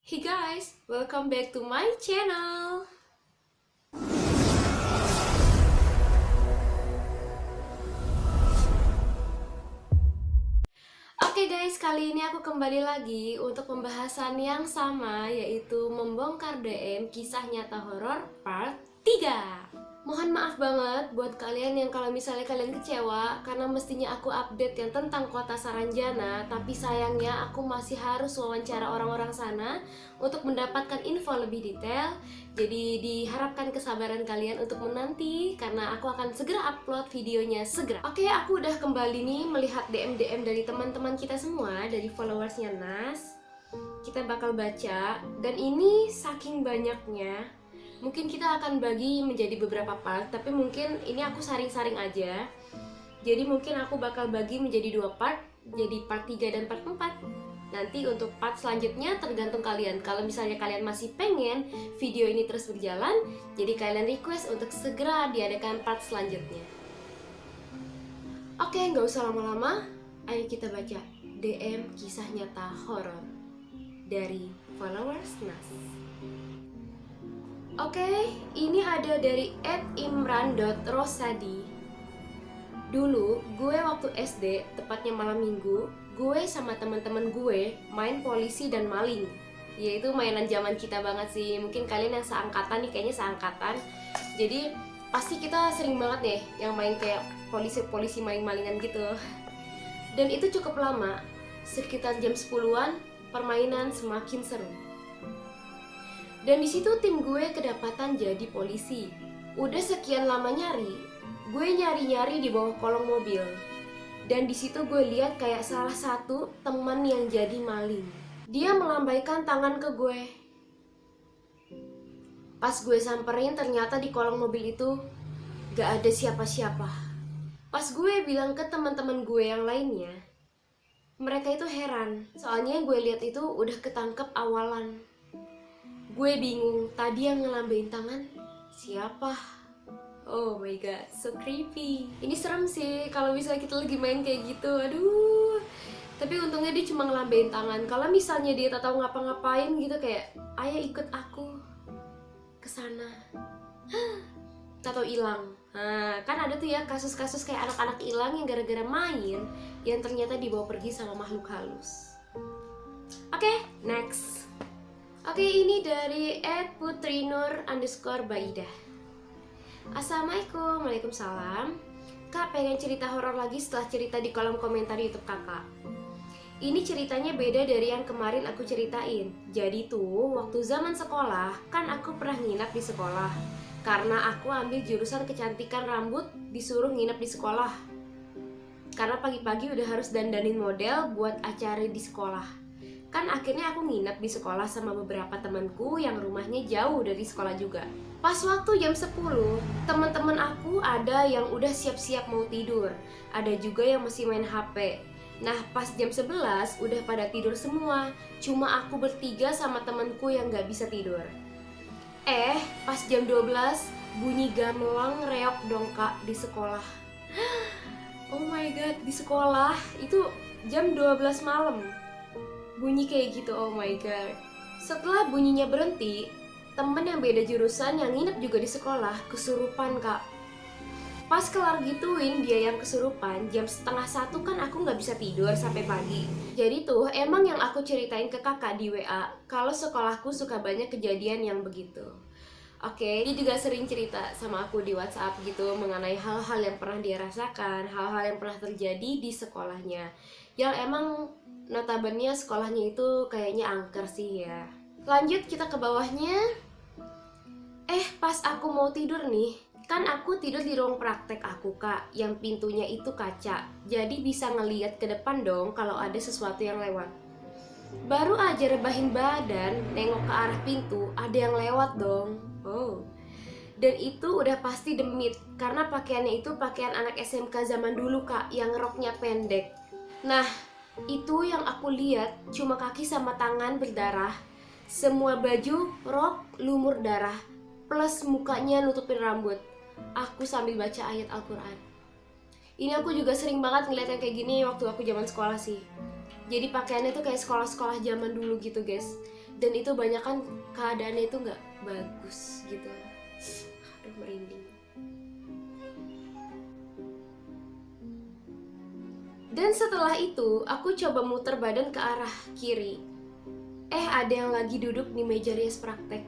Hey guys, welcome back to my channel. Oke guys, kali ini aku kembali lagi untuk pembahasan yang sama, yaitu membongkar DM kisah nyata horor part 3. Mohon maaf banget buat kalian yang kalau misalnya kalian kecewa karena mestinya aku update yang tentang kota Saranjana, tapi sayangnya aku masih harus wawancara orang-orang sana untuk mendapatkan info lebih detail. Jadi diharapkan kesabaran kalian untuk menanti karena aku akan segera upload videonya segera. Oke, aku udah kembali nih melihat DM-DM dari teman-teman kita semua, dari followersnya Nas. Kita bakal baca, dan ini saking banyaknya mungkin kita akan bagi menjadi beberapa part, tapi mungkin ini aku saring-saring aja. Jadi mungkin aku bakal bagi menjadi 2 part, jadi part 3 dan part 4. Nanti untuk part selanjutnya tergantung kalian. Kalau misalnya kalian masih pengen video ini terus berjalan, jadi kalian request untuk segera diadakan part selanjutnya. Oke, nggak usah lama-lama, ayo kita baca DM kisah nyata horor dari followers Nas. Oke, ini ada dari @imran.rosadi. Dulu, gue waktu SD, tepatnya malam minggu, gue sama teman-teman gue main polisi dan maling. Yaitu mainan zaman kita banget sih. Mungkin kalian yang seangkatan nih, kayaknya seangkatan. Jadi, pasti kita sering banget nih yang main kayak polisi-polisi maling-malingan gitu. Dan itu cukup lama, sekitar jam 10-an, permainan semakin seru. Dan di situ tim gue kedapatan jadi polisi. Udah sekian lama nyari, gue nyari-nyari di bawah kolong mobil. Dan di situ gue lihat kayak salah satu teman yang jadi maling. Dia melambaikan tangan ke gue. Pas gue samperin, ternyata di kolong mobil itu gak ada siapa-siapa. Pas gue bilang ke teman-teman gue yang lainnya, mereka itu heran. Soalnya yang gue lihat itu udah ketangkep awalan. Gue bingung, tadi yang ngelambain tangan siapa? Oh my god, so creepy. Ini serem sih kalau misalnya kita lagi main kayak gitu. Aduh. Tapi untungnya dia cuma ngelambain tangan. Kalau misalnya dia tak tahu ngapa-ngapain gitu, kayak ayo ikut aku ke sana. Tahu hilang. Nah, kan ada tuh ya kasus-kasus kayak anak-anak hilang yang gara-gara main yang ternyata dibawa pergi sama makhluk halus. Oke, next. Oke, ini dari @putrinur_baida. Assalamualaikum, waalaikumsalam. Kak, pengen cerita horor lagi setelah cerita di kolom komentar YouTube kakak. Ini ceritanya beda dari yang kemarin aku ceritain. Jadi tuh, waktu zaman sekolah, kan aku pernah nginap di sekolah. Karena aku ambil jurusan kecantikan rambut, disuruh nginap di sekolah. Karena pagi-pagi udah harus dandanin model buat acara di sekolah. Kan akhirnya aku nginap di sekolah sama beberapa temanku yang rumahnya jauh dari sekolah juga. Pas waktu jam 10, teman-teman aku ada yang udah siap-siap mau tidur. Ada juga yang masih main HP. Nah, pas jam 11 udah pada tidur semua. Cuma aku bertiga sama temanku yang gak bisa tidur. Pas jam 12 bunyi gamelan reok dong kak di sekolah. Oh my god, di sekolah itu jam 12 malam. Bunyi kayak gitu, oh my god. Setelah bunyinya berhenti, temen yang beda jurusan yang nginep juga di sekolah kesurupan kak. Pas kelar gituin dia yang kesurupan, jam 12:30 kan aku nggak bisa tidur sampai pagi. Jadi tuh emang yang aku ceritain ke kakak di WA, kalau sekolahku suka banyak kejadian yang begitu. Oke, dia juga sering cerita sama aku di WhatsApp gitu mengenai hal-hal yang pernah dia rasakan, hal-hal yang pernah terjadi di sekolahnya. Yang emang notabene sekolahnya itu kayaknya angker sih ya. Lanjut kita ke bawahnya. Pas aku mau tidur nih, kan aku tidur di ruang praktek aku kak, yang pintunya itu kaca. Jadi bisa ngeliat ke depan dong kalau ada sesuatu yang lewat. Baru aja rebahin badan, nengok ke arah pintu, ada yang lewat dong. Oh. Dan itu udah pasti demit, karena pakaiannya itu pakaian anak SMK zaman dulu kak, yang roknya pendek. Nah, itu yang aku lihat cuma kaki sama tangan berdarah. Semua baju, rok, lumur darah. Plus mukanya nutupin rambut. Aku sambil baca ayat Al-Quran. Ini aku juga sering banget ngeliat yang kayak gini waktu aku zaman sekolah sih. Jadi pakaiannya tuh kayak sekolah-sekolah zaman dulu gitu guys. Dan itu banyak kan keadaannya itu nggak bagus gitu. Aduh, merinding. Dan setelah itu aku coba muter badan ke arah kiri. Ada yang lagi duduk di meja rias praktek.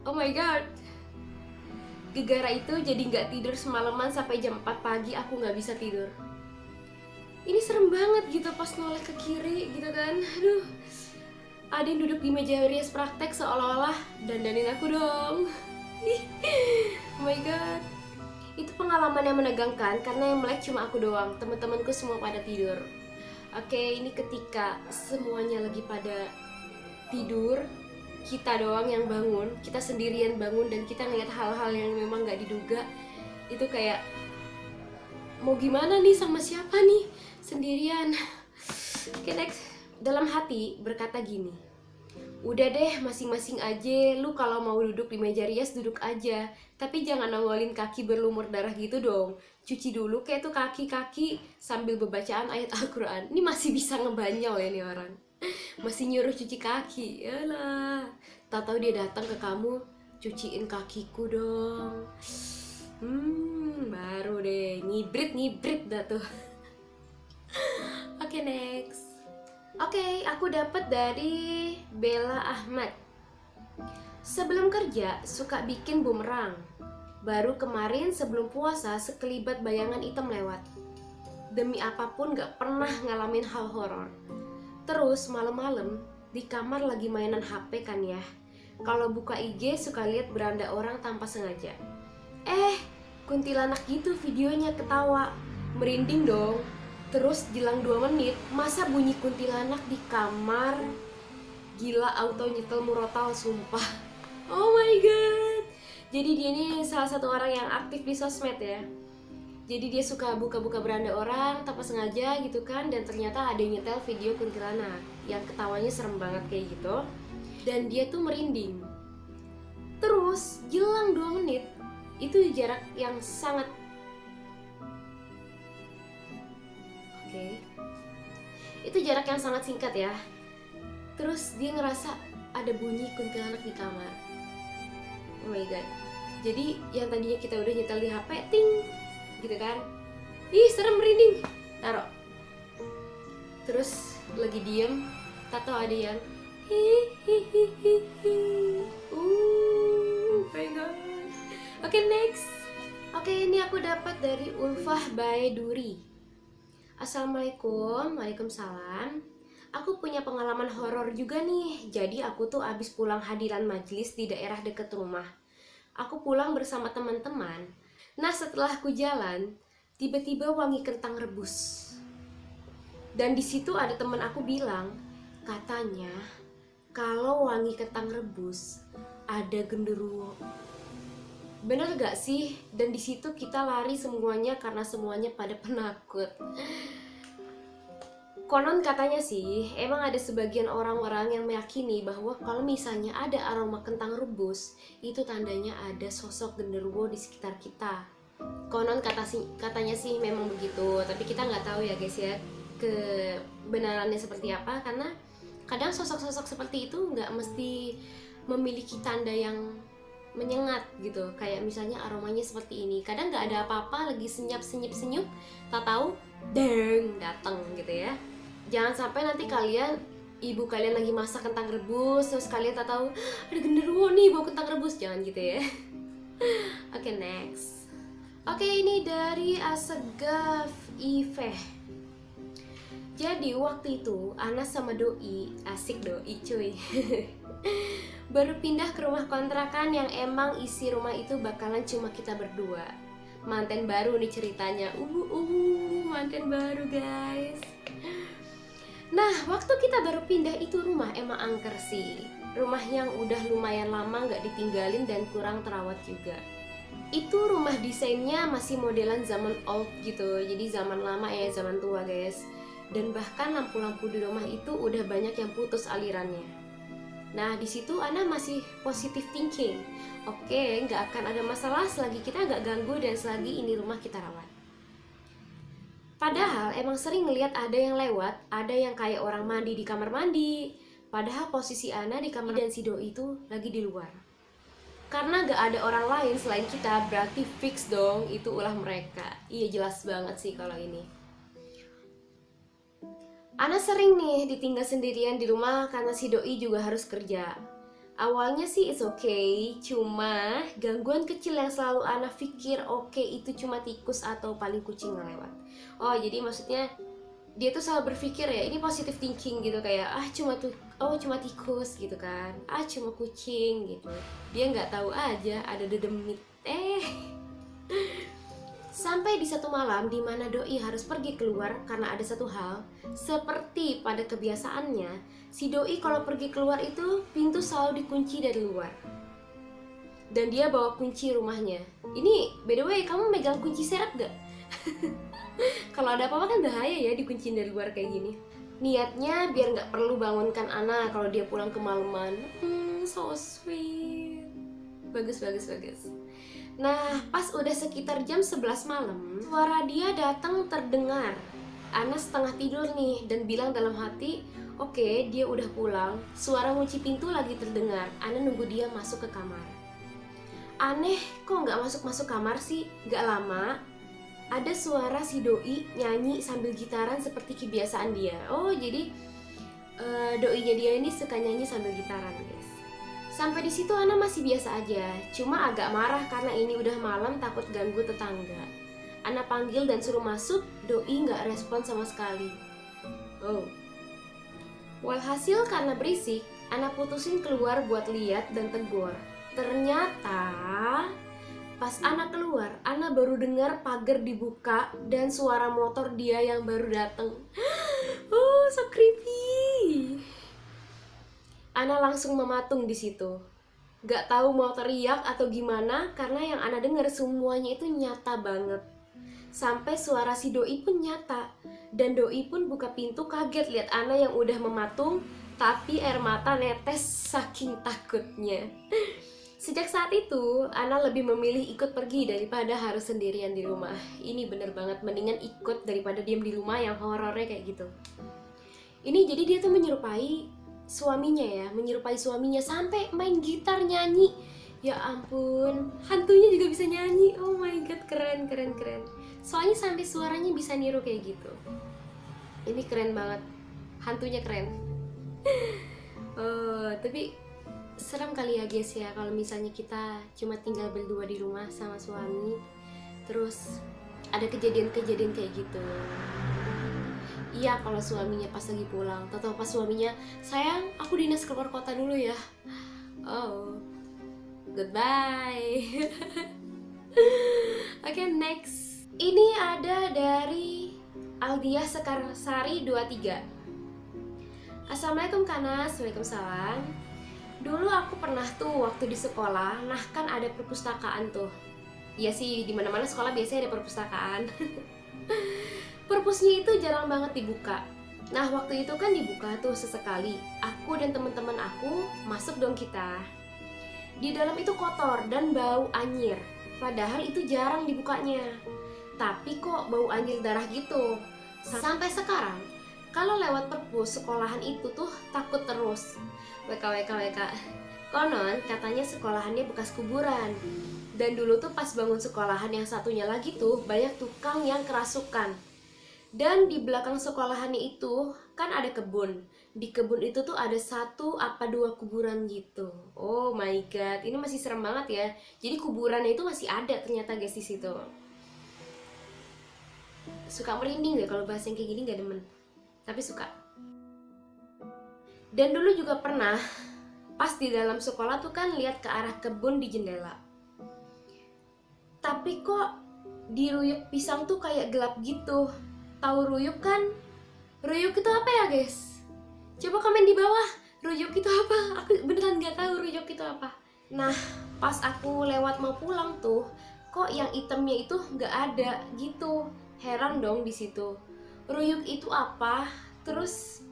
Oh my god. Gegara itu jadi nggak tidur semalaman sampai jam 4 pagi aku nggak bisa tidur. Ini serem banget gitu pas noleh ke kiri gitu kan. Aduh. Ada yang duduk di meja rias praktek seolah-olah dandanin aku dong. Oh my god. Itu pengalaman yang menegangkan karena yang melek cuma aku doang. Teman-temanku semua pada tidur. Oke, ini ketika semuanya lagi pada tidur, kita doang yang bangun, kita sendirian bangun dan kita ngeliat hal-hal yang memang gak diduga. Itu kayak mau gimana nih, sama siapa nih sendirian. Oke, next. Dalam hati berkata gini, udah deh, masing-masing aja. Lu kalau mau duduk di meja rias duduk aja, tapi jangan nongolin kaki berlumur darah gitu dong. Cuci dulu kayak tuh kaki-kaki sambil bacaan ayat Al-Quran. Ini masih bisa ngebanyol ya nih orang, masih nyuruh cuci kaki. Yalah, tak tahu dia datang ke kamu, cuciin kakiku dong. Baru deh ngibrit dah tuh. Oke, next. Oke, aku dapat dari Bella Ahmad. Sebelum kerja suka bikin bumerang. Baru kemarin sebelum puasa sekelibat bayangan hitam lewat. Demi apapun gak pernah ngalamin hal horor. Terus malam-malam di kamar lagi mainan HP kan ya. Kalau buka IG suka lihat beranda orang tanpa sengaja. Kuntilanak gitu videonya, ketawa. Merinding dong. Terus jelang 2 menit, masa bunyi kuntilanak di kamar. Gila, auto nyetel murotal sumpah. Oh my god. Jadi dia ini salah satu orang yang aktif di sosmed ya. Jadi dia suka buka-buka beranda orang tanpa sengaja gitu kan. Dan ternyata ada yang nyetel video kuntilanak yang ketawanya serem banget kayak gitu. Dan dia tuh merinding. Terus jelang 2 menit, itu jarak yang sangat itu jarak yang sangat singkat ya. Terus dia ngerasa ada bunyi kuntilanak di kamar. Oh my god. Jadi yang tadinya kita udah nyetel di HP, ting gitu kan. Ih, serem, merinding. Taruh. Terus lagi diem, tato ada yang hihihihi. Oh my god. Oke, next. Oke, ini aku dapat dari Ulfah Baeduri. Assalamualaikum. Waalaikumsalam. Aku punya pengalaman horor juga nih. Jadi aku tuh abis pulang hadiran majelis di daerah deket rumah. Aku pulang bersama teman-teman. Nah, setelah aku jalan, tiba-tiba wangi kentang rebus. Dan di situ ada teman aku bilang, katanya kalau wangi kentang rebus ada genderuwo. Bener gak sih? Dan di situ kita lari semuanya karena semuanya pada penakut. Konon katanya sih, emang ada sebagian orang-orang yang meyakini bahwa kalau misalnya ada aroma kentang rebus, itu tandanya ada sosok genderuwo di sekitar kita. Konon katanya sih memang begitu, tapi kita nggak tahu ya guys ya kebenarannya seperti apa, karena kadang sosok-sosok seperti itu nggak mesti memiliki tanda yang menyengat gitu. Kayak misalnya aromanya seperti ini, kadang nggak ada apa-apa, lagi senyap-senyup, tak tahu deng datang gitu ya. Jangan sampai nanti ibu kalian lagi masak kentang rebus, terus kalian tak tahu ada genderuwo nih bawa kentang rebus, jangan gitu ya. Oke, next. Oke, ini dari Asegaf Iveh. Jadi waktu itu Anas sama Doi, asik Doi cuy. Baru pindah ke rumah kontrakan yang emang isi rumah itu bakalan cuma kita berdua. Manten baru nih ceritanya. Manten baru guys. Nah, waktu kita baru pindah itu rumah emang angker sih. Rumah yang udah lumayan lama gak ditinggalin dan kurang terawat juga. Itu rumah desainnya masih modelan zaman old gitu. Jadi zaman lama ya, zaman tua guys. Dan bahkan lampu-lampu di rumah itu udah banyak yang putus alirannya. Nah, di situ Ana masih positive thinking. Oke, nggak akan ada masalah selagi kita nggak ganggu dan selagi ini rumah kita rawat. Padahal emang sering ngeliat ada yang lewat, ada yang kayak orang mandi di kamar mandi, Padahal posisi Ana di kamar dan si doi itu lagi di luar. Karena gak ada orang lain selain kita, berarti fix dong itu ulah mereka. Iya, jelas banget sih kalau ini. Ana sering nih ditinggal sendirian di rumah karena si doi juga harus kerja. Awalnya sih it's okay, cuma gangguan kecil yang selalu Ana pikir oke itu cuma tikus atau paling kucing ngelewat. Oh, jadi maksudnya dia tuh selalu berpikir ya, ini positive thinking gitu, kayak cuma tikus gitu kan, cuma kucing gitu. Dia nggak tahu aja ada dedemit. Sampai di satu malam di mana doi harus pergi keluar karena ada satu hal. Seperti pada kebiasaannya, si doi kalau pergi keluar itu pintu selalu dikunci dari luar. Dan dia bawa kunci rumahnya. Ini by the way, kamu megang kunci serep gak? Kalau ada apa-apa kan bahaya ya dikunciin dari luar kayak gini. Niatnya biar gak perlu bangunkan Ana kalau dia pulang kemalaman. So sweet. Bagus. Nah, pas udah sekitar jam 11 malam, suara dia datang terdengar. Ana setengah tidur nih dan bilang dalam hati, oke, dia udah pulang. Suara ngunci pintu lagi terdengar. Ana nunggu dia masuk ke kamar. Aneh, kok nggak masuk kamar sih? Gak lama, ada suara si doi nyanyi sambil gitaran seperti kebiasaan dia. Oh, jadi doinya dia ini suka nyanyi sambil gitaran, guys. Sampai di situ Ana masih biasa aja, cuma agak marah karena ini udah malam, takut ganggu tetangga. Ana panggil dan suruh masuk, doi nggak respon sama sekali. Oh. Walhasil karena berisik, Ana putusin keluar buat lihat dan tegur. Ternyata pas Ana keluar, Ana baru dengar pagar dibuka dan suara motor dia yang baru datang. Oh, so creepy. Ana langsung mematung di situ. Gak tahu mau teriak atau gimana karena yang Ana dengar semuanya itu nyata banget. Sampai suara si doi pun nyata. Dan doi pun buka pintu kaget lihat Ana yang udah mematung, tapi air mata netes saking takutnya. Sejak saat itu, Ana lebih memilih ikut pergi daripada harus sendirian di rumah. Ini bener banget, mendingan ikut daripada diem di rumah yang horornya kayak gitu. Ini jadi dia tuh menyerupai suaminya sampai main gitar nyanyi. Ya ampun, hantunya juga bisa nyanyi. Oh my god, keren. Soalnya sampai suaranya bisa niru kayak gitu. Ini keren banget, hantunya keren. Tapi serem kali ya guys ya kalau misalnya kita cuma tinggal berdua di rumah sama suami, terus ada kejadian-kejadian kayak gitu. Iya, kalau suaminya pas lagi pulang, atau pas suaminya, sayang, aku dinas keluar kota dulu ya. Oh, goodbye. Oke, next. Ini ada dari Aldiah Sekarsari 23. Assalamualaikum Kanas, waalaikumsalam. Dulu aku pernah tuh waktu di sekolah, nah kan ada perpustakaan tuh. Iya sih, di mana-mana sekolah biasanya ada perpustakaan. Perpusnya itu jarang banget dibuka. Nah, waktu itu kan dibuka tuh sesekali. Aku dan teman-teman aku masuk dong kita. Di dalam itu kotor dan bau anyir. Padahal itu jarang dibukanya. Tapi kok bau anyir darah gitu. Sampai sekarang, kalau lewat perpus sekolahan itu tuh takut terus. WK. Konon katanya sekolahannya bekas kuburan. Dan dulu tuh pas bangun sekolahan yang satunya lagi tuh banyak tukang yang kerasukan. Dan di belakang sekolahannya itu kan ada kebun. Di kebun itu tuh ada 1 apa 2 kuburan gitu. Oh my god, ini masih serem banget ya. Jadi kuburannya itu masih ada ternyata guys di situ. Suka merinding deh kalau bahas yang kayak gini, gak demen. Tapi suka. Dan dulu juga pernah pas di dalam sekolah tuh kan lihat ke arah kebun di jendela. Tapi kok di ruyuk pisang tuh kayak gelap gitu. Tahu ruyuk kan? Ruyuk itu apa ya guys? Coba komen di bawah, ruyuk itu apa? Aku beneran gak tahu ruyuk itu apa. Nah, pas aku lewat mau pulang tuh, kok yang itemnya itu gak ada gitu. Heran dong di situ. Ruyuk itu apa? Terus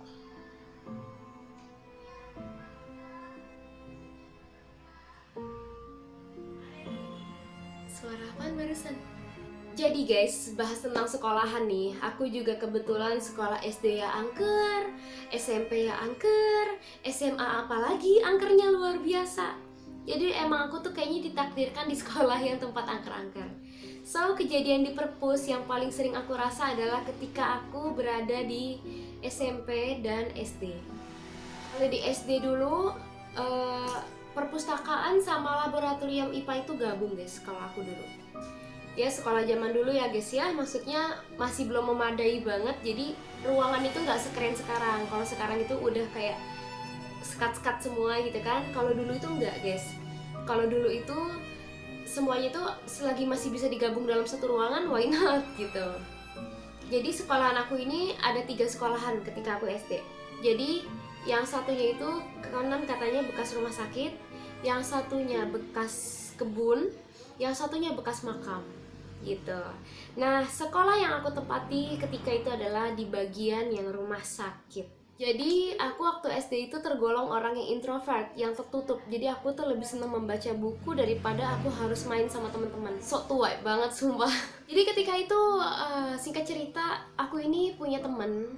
suara apaan barusan? Jadi guys, bahas tentang sekolahan nih. Aku juga kebetulan sekolah SD ya angker, SMP ya angker, SMA apalagi angkernya luar biasa. Jadi emang aku tuh kayaknya ditakdirkan di sekolah yang tempat angker-angker. So, kejadian di perpus yang paling sering aku rasa adalah ketika aku berada di SMP dan SD. Kalau di SD dulu, perpustakaan sama laboratorium IPA itu gabung guys, kalau aku dulu. Ya sekolah zaman dulu ya guys ya, maksudnya masih belum memadai banget, jadi ruangan itu nggak sekeren sekarang. Kalau sekarang itu udah kayak sekat-sekat semua gitu kan. Kalau dulu itu enggak guys. Kalau dulu itu semuanya tuh selagi masih bisa digabung dalam satu ruangan, why not gitu. Jadi sekolahan aku ini ada 3 sekolahan ketika aku SD. Jadi yang satunya itu konon katanya bekas rumah sakit, yang satunya bekas kebun, yang satunya bekas makam gitu. Nah, sekolah yang aku tempati ketika itu adalah di bagian yang rumah sakit. Jadi aku waktu SD itu tergolong orang yang introvert, yang tertutup. Jadi aku tuh lebih senang membaca buku daripada aku harus main sama teman-teman. Sok tua banget sumpah. Jadi ketika itu singkat cerita, aku ini punya temen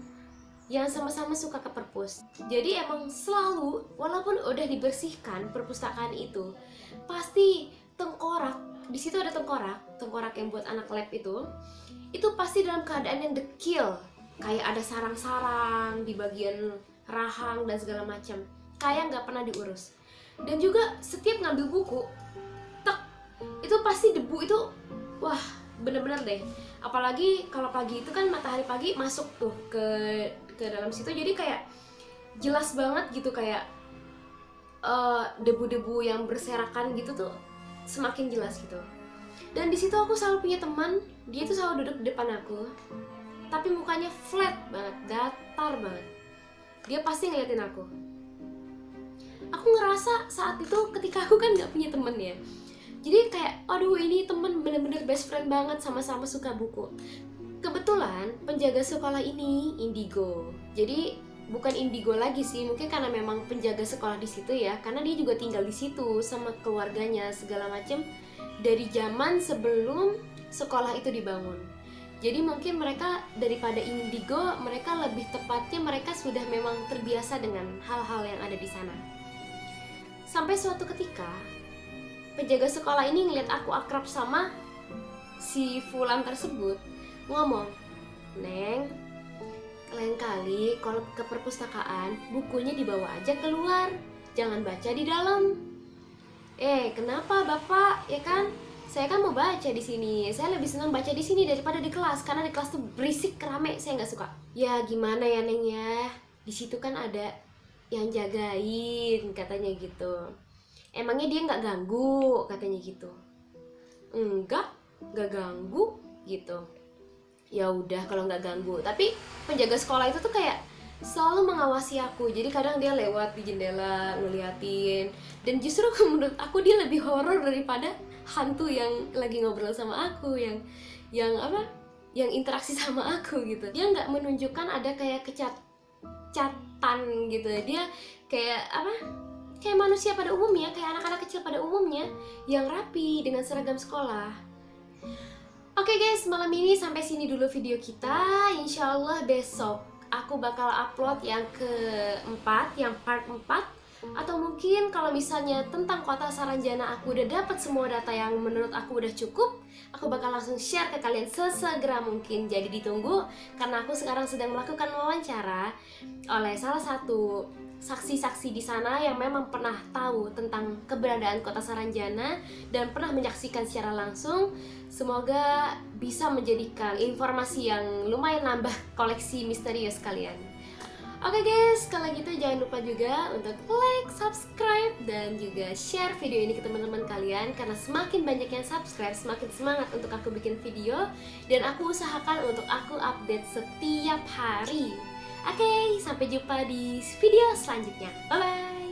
yang sama-sama suka ke perpus. Jadi emang selalu, walaupun udah dibersihkan perpustakaan itu, pasti tengkorak. Di situ ada tengkorak yang buat anak lab itu pasti dalam keadaan yang dekil, kayak ada sarang-sarang di bagian rahang dan segala macam, kayak nggak pernah diurus. Dan juga setiap ngambil buku, tek, itu pasti debu itu, wah bener-bener deh. Apalagi kalau pagi itu kan matahari pagi masuk tuh ke dalam situ, jadi kayak jelas banget gitu, kayak debu-debu yang berserakan gitu tuh semakin jelas gitu. Dan di situ aku selalu punya teman, dia tuh selalu duduk di depan aku, tapi mukanya flat banget, datar banget. Dia pasti ngeliatin aku. Aku ngerasa saat itu ketika aku kan nggak punya temen ya, jadi kayak aduh ini temen bener-bener best friend banget, sama-sama suka buku. Kebetulan penjaga sekolah ini indigo, jadi bukan indigo lagi sih, mungkin karena memang penjaga sekolah di situ ya, karena dia juga tinggal di situ sama keluarganya segala macam dari zaman sebelum sekolah itu dibangun. Jadi mungkin mereka daripada indigo, mereka lebih tepatnya mereka sudah memang terbiasa dengan hal-hal yang ada di sana. Sampai suatu ketika penjaga sekolah ini ngeliat aku akrab sama si Fulan tersebut, ngomong, "Neng, lain kali kalau ke perpustakaan bukunya dibawa aja keluar, jangan baca di dalam." Kenapa bapak? Ya kan, saya kan mau baca di sini. Saya lebih senang baca di sini daripada di kelas, karena di kelas tuh berisik, rame, saya nggak suka. Ya gimana ya Neng ya, di situ kan ada yang jagain, katanya gitu. Emangnya dia nggak ganggu, katanya gitu. Nggak ganggu gitu. Ya udah kalau nggak ganggu. Tapi penjaga sekolah itu tuh kayak selalu mengawasi aku. Jadi kadang dia lewat di jendela ngeliatin, dan justru menurut aku dia lebih horor daripada hantu yang lagi ngobrol sama aku, yang interaksi sama aku gitu. Dia nggak menunjukkan ada kayak kecatan gitu. Dia kayak kayak manusia pada umumnya, kayak anak-anak kecil pada umumnya yang rapi dengan seragam sekolah. Oke guys, malam ini sampai sini dulu video kita. Insya Allah besok aku bakal upload yang keempat, yang part 4. Atau mungkin kalau misalnya tentang kota Saranjana aku udah dapat semua data yang menurut aku udah cukup, aku bakal langsung share ke kalian sesegera mungkin. Jadi ditunggu, karena aku sekarang sedang melakukan wawancara oleh salah satu saksi-saksi di sana yang memang pernah tahu tentang keberadaan kota Saranjana dan pernah menyaksikan secara langsung. Semoga bisa menjadikan informasi yang lumayan nambah koleksi misterius kalian. Oke guys, kalau gitu jangan lupa juga untuk like, subscribe, dan juga share video ini ke teman-teman kalian. Karena semakin banyak yang subscribe, semakin semangat untuk aku bikin video, dan aku usahakan untuk aku update setiap hari. Oke, sampai jumpa di video selanjutnya. Bye-bye!